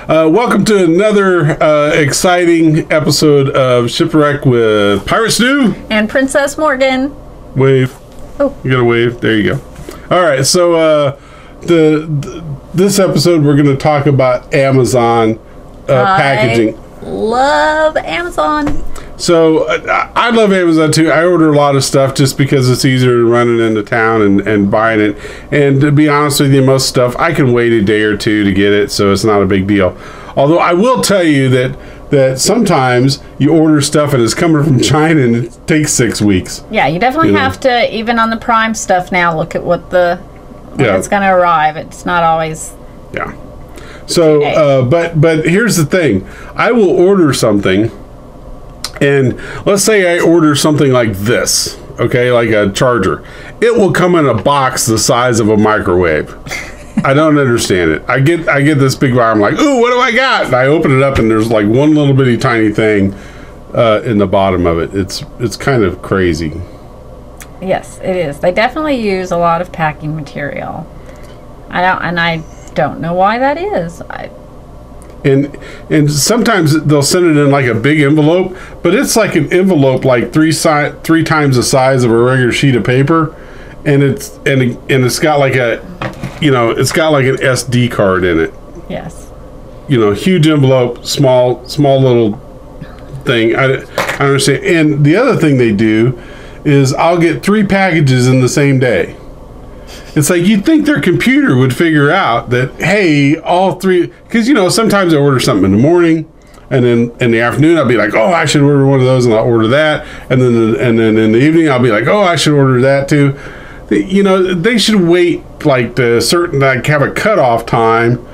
Welcome to another exciting episode of Shipwrecked with Pirate Stew and Princess Morgan. Wave. Oh, you got to wave. There you go. All right. So this episode we're going to talk about Amazon packaging. Love Amazon. So I love Amazon too. I order a lot of stuff just because it's easier than running into town and buying it. And to be honest with you, most stuff I can wait a day or two to get it, so it's not a big deal. Although I will tell you that sometimes you order stuff and it's coming from China and it takes 6 weeks. Yeah, you definitely have to, even on the Prime stuff now, look at when it's going to arrive. It's not always. Yeah. So, but here's the thing. I will order something, and let's say I order something like this, okay, like a charger. It will come in a box the size of a microwave. I don't understand it. I get this big bar. I'm like, ooh, what do I got? And I open it up, and there's like one little bitty tiny thing in the bottom of it. It's kind of crazy. Yes, it is. They definitely use a lot of packing material. I don't know why that is. And sometimes they'll send it in like a big envelope, but it's like an envelope like three times the size of a regular sheet of paper, and it's got like an SD card in it. Yes. Huge envelope, small little thing. I understand. And the other thing they do is I'll get 3 packages in the same day. It's like you'd think their computer would figure out that, hey, all 3, because sometimes I order something in the morning, and then in the afternoon I'll be like, oh, I should order one of those, and I'll order that, and then in the evening I'll be like, oh, I should order that too. They should wait like have a cutoff time.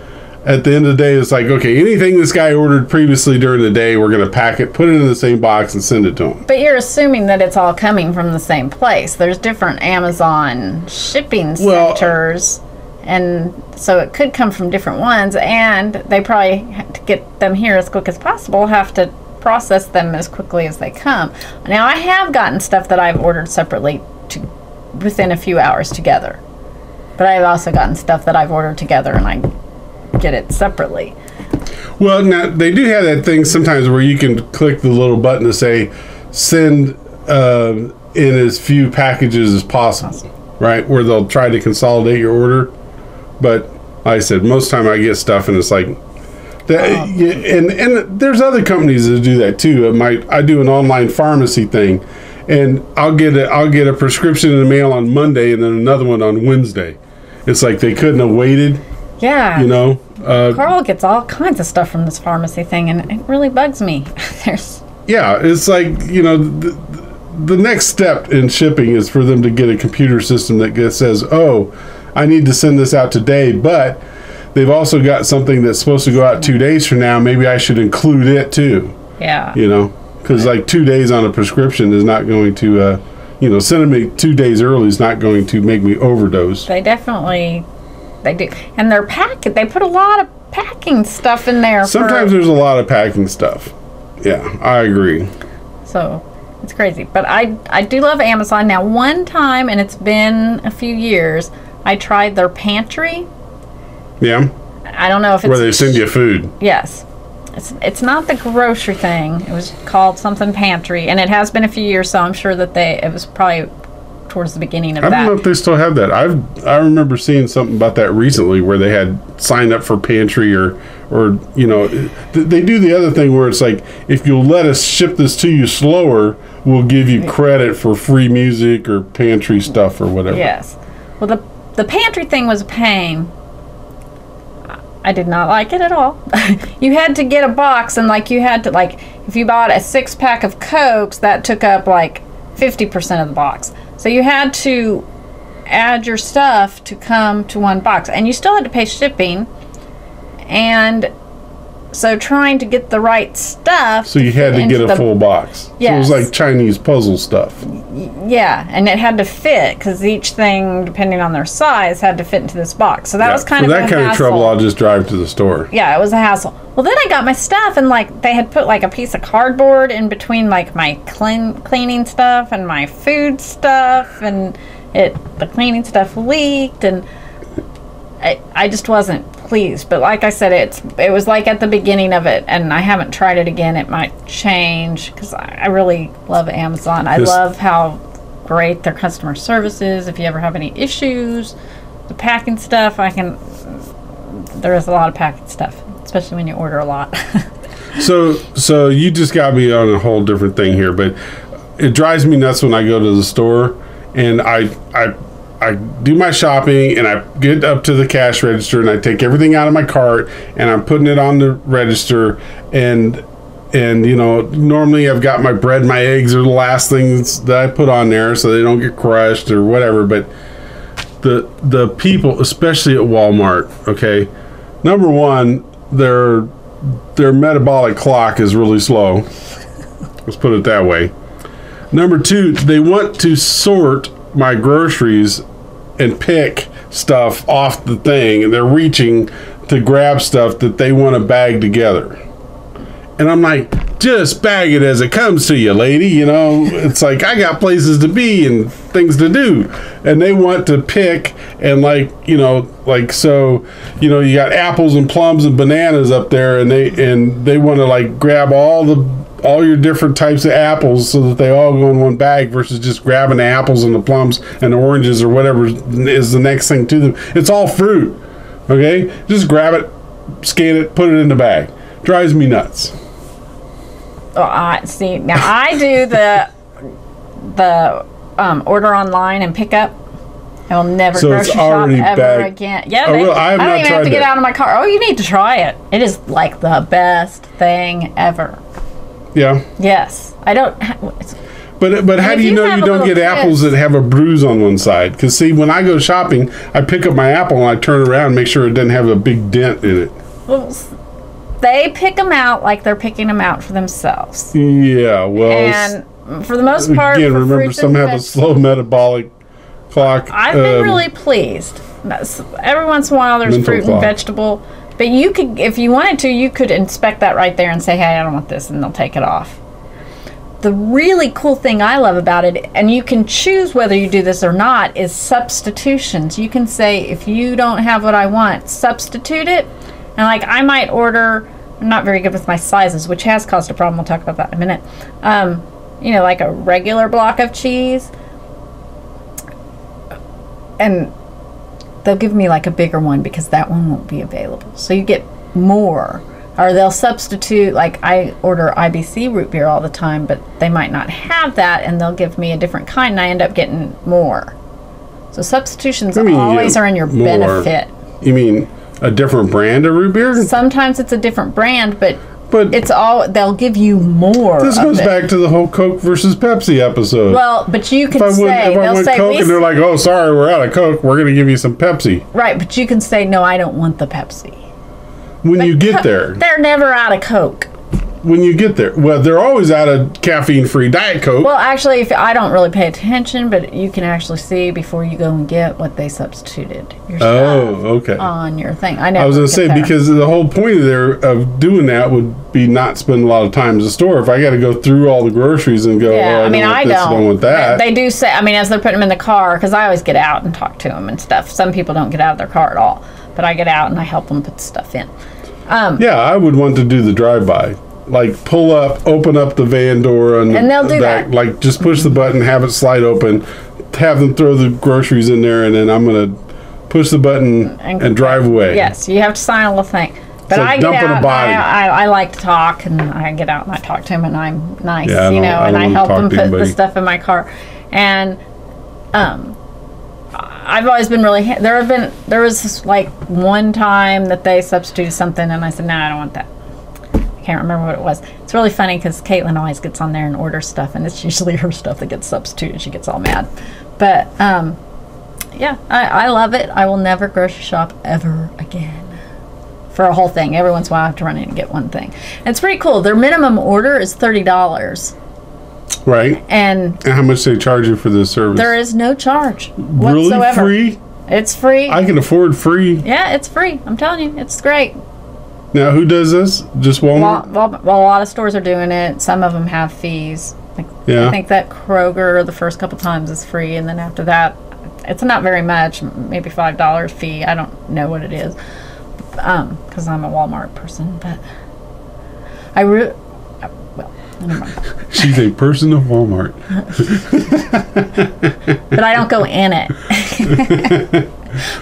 At the end of the day, it's like, okay, anything this guy ordered previously during the day, we're going to pack it, put it in the same box, and send it to him. But you're assuming that it's all coming from the same place. There's different Amazon shipping centers, and so it could come from different ones, and they probably, to get them here as quick as possible, have to process them as quickly as they come. Now, I have gotten stuff that I've ordered separately within a few hours together, but I've also gotten stuff that I've ordered together, and I get it separately. Well, now they do have that thing sometimes where you can click the little button to say send in as few packages as possible, right? Where they'll try to consolidate your order. But like I said, most time I get stuff and it's like that. And there's other companies that do that too. I do an online pharmacy thing, and I'll get a prescription in the mail on Monday and then another one on Wednesday. It's like they couldn't have waited. Yeah. Carl gets all kinds of stuff from this pharmacy thing, and it really bugs me. It's like, the next step in shipping is for them to get a computer system that says, oh, I need to send this out today, but they've also got something that's supposed to go out 2 days from now. Maybe I should include it too. Yeah. Because like 2 days on a prescription is not going to, sending me 2 days early is not going to make me overdose. They do. And they put a lot of packing stuff in there. Sometimes there's a lot of packing stuff. Yeah, I agree. So, it's crazy. But I do love Amazon. Now, one time, and it's been a few years, I tried their pantry. Yeah. I don't know if it's... where they send you food. Yes. It's not the grocery thing. It was called something pantry. And it has been a few years, so I'm sure that it was probably towards the beginning of that. I don't know if they still have that. I remember seeing something about that recently where they had signed up for pantry or they do the other thing where it's like, if you'll let us ship this to you slower, we'll give you credit for free music or pantry stuff or whatever. Yes. Well, the pantry thing was a pain. I did not like it at all. You had to get a box, and if you bought a 6-pack of Cokes, that took up like 50% of the box. So you had to add your stuff to come to one box, and you still had to pay shipping. And so trying to get the right stuff. So you had to get a full box. Yes. So it was like Chinese puzzle stuff. Yeah, and it had to fit because each thing, depending on their size, had to fit into this box. So that was kind of a hassle. For that kind of trouble, I'll just drive to the store. Yeah, it was a hassle. Well, then I got my stuff, and they had put a piece of cardboard in between my cleaning stuff and my food stuff, and the cleaning stuff leaked, and I just wasn't pleased. But like I said, it was like at the beginning of it, and I haven't tried it again. It might change because I really love Amazon. I love how great their customer service is. If you ever have any issues, the packing stuff, there is a lot of packing stuff, especially when you order a lot. So you just got me on a whole different thing here, but it drives me nuts when I go to the store and I do my shopping and I get up to the cash register and I take everything out of my cart and I'm putting it on the register and you know, normally I've got my bread, my eggs are the last things that I put on there so they don't get crushed or whatever. But the people, especially at Walmart, okay, number one, their metabolic clock is really slow. Let's put it that way. Number two, they want to sort my groceries and pick stuff off the thing, and they're reaching to grab stuff that they want to bag together. And I'm like, just bag it as it comes to you, lady. You know, it's like I got places to be and things to do. And they want to pick and so, you know, you got apples and plums and bananas up there and they want to like grab all your different types of apples so that they all go in one bag versus just grabbing the apples and the plums and the oranges or whatever is the next thing to them. It's all fruit. Okay? Just grab it, scan it, put it in the bag. Drives me nuts. Oh, see, now I do the order online and pick up. I will never grocery shop ever again. Yeah, I don't even have to get out of my car. Oh, you need to try it. It is like the best thing ever. Yeah. Yes, I don't. But how do you know you don't get apples that have a bruise on one side? Because see, when I go shopping, I pick up my apple and I turn around and make sure it doesn't have a big dent in it. Well, they pick them out like they're picking them out for themselves. Yeah, well, and for the most part, again, remember some have a slow metabolic clock. I've been really pleased. Every once in a while, there's fruit and vegetable, but you could, if you wanted to, you could inspect that right there and say, "Hey, I don't want this," and they'll take it off. The really cool thing I love about it, and you can choose whether you do this or not, is substitutions. You can say, if you don't have what I want, substitute it. And like I might order, I'm not very good with my sizes, which has caused a problem. We'll talk about that in a minute. You know, like a regular block of cheese. And they'll give me like a bigger one because that one won't be available. So you get more. Or they'll substitute, like I order IBC root beer all the time, but they might not have that, and they'll give me a different kind, and I end up getting more. So substitutions always are in your benefit. You mean a different brand of root beer? Sometimes it's a different brand, but it's all, they'll give you more. This goes back to the whole Coke versus Pepsi episode. Well, but you can if I want Coke and they're like, oh, sorry, we're out of Coke, we're going to give you some Pepsi. Right, but you can say, no, I don't want the Pepsi. When you get there. They're never out of Coke. When you get there. Well, they're always out of caffeine-free Diet Coke. Well, actually, I don't really pay attention, but you can actually see before you go and get what they substituted on your thing. I was going to say, because the whole point of doing that would be not spend a lot of time at the store. If I got to go through all the groceries and go, I don't want that. They do say, as they're putting them in the car, because I always get out and talk to them and stuff. Some people don't get out of their car at all, but I get out and I help them put stuff in. I would want to do the drive-by. Like pull up, open up the van door, and they'll do that. Like just push the button, have it slide open, have them throw the groceries in there, and then I'm gonna push the button and drive away. Yes, you have to sign a little thing. But I get out. I like to talk, and I get out and I talk to him, and I'm nice, and I help them put the stuff in my car. And I've always been really. There was like one time that they substituted something, and I said, "No, I don't want that." I can't remember what it was. It's really funny because Caitlin always gets on there and orders stuff, and it's usually her stuff that gets substituted. She gets all mad. But I love it. I will never grocery shop ever again for a whole thing. Every once in a while I have to run in and get one thing. And it's pretty cool. Their minimum order is $30. Right. And how much do they charge you for this service? There is no charge whatsoever. Really? Free? It's free. I can afford free. Yeah, it's free. I'm telling you, it's great. Now, who does this? Just Walmart? Well, a lot of stores are doing it. Some of them have fees. I think that Kroger, the first couple times, is free, and then after that, it's not very much, maybe $5 fee. I don't know what it is. because I'm a Walmart person, but well, never mind. She's a person of Walmart. But I don't go in it.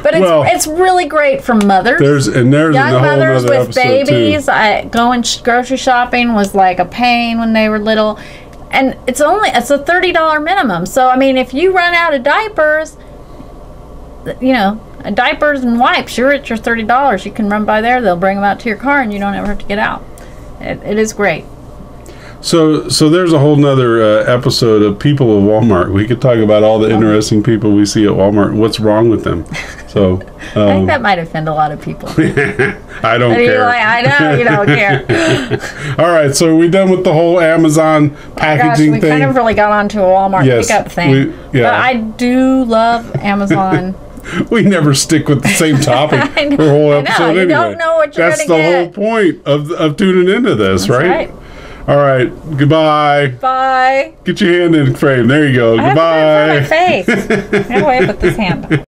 But it's really great for mothers. There's young mothers with babies. Too. Going grocery shopping was like a pain when they were little, and it's a $30 minimum. So I mean, if you run out of diapers, diapers and wipes, you're at your $30. You can run by there. They'll bring them out to your car, and you don't ever have to get out. It is great. So there's a whole nother episode of people of Walmart. We could talk about all the interesting people we see at Walmart and what's wrong with them. So I think that might offend a lot of people. I don't care. I know you don't care. All right, so are we done with the whole Amazon packaging we thing? kind of really got onto a Walmart pickup thing. But I do love Amazon. We never stick with the same topic for a whole episode anyway. You don't know what you're going to get. That's the whole point of tuning into this, right? All right. Goodbye. Bye. Get your hand in the frame. There you go. Goodbye. I have to put it in front of my face. I gotta wave with this hand.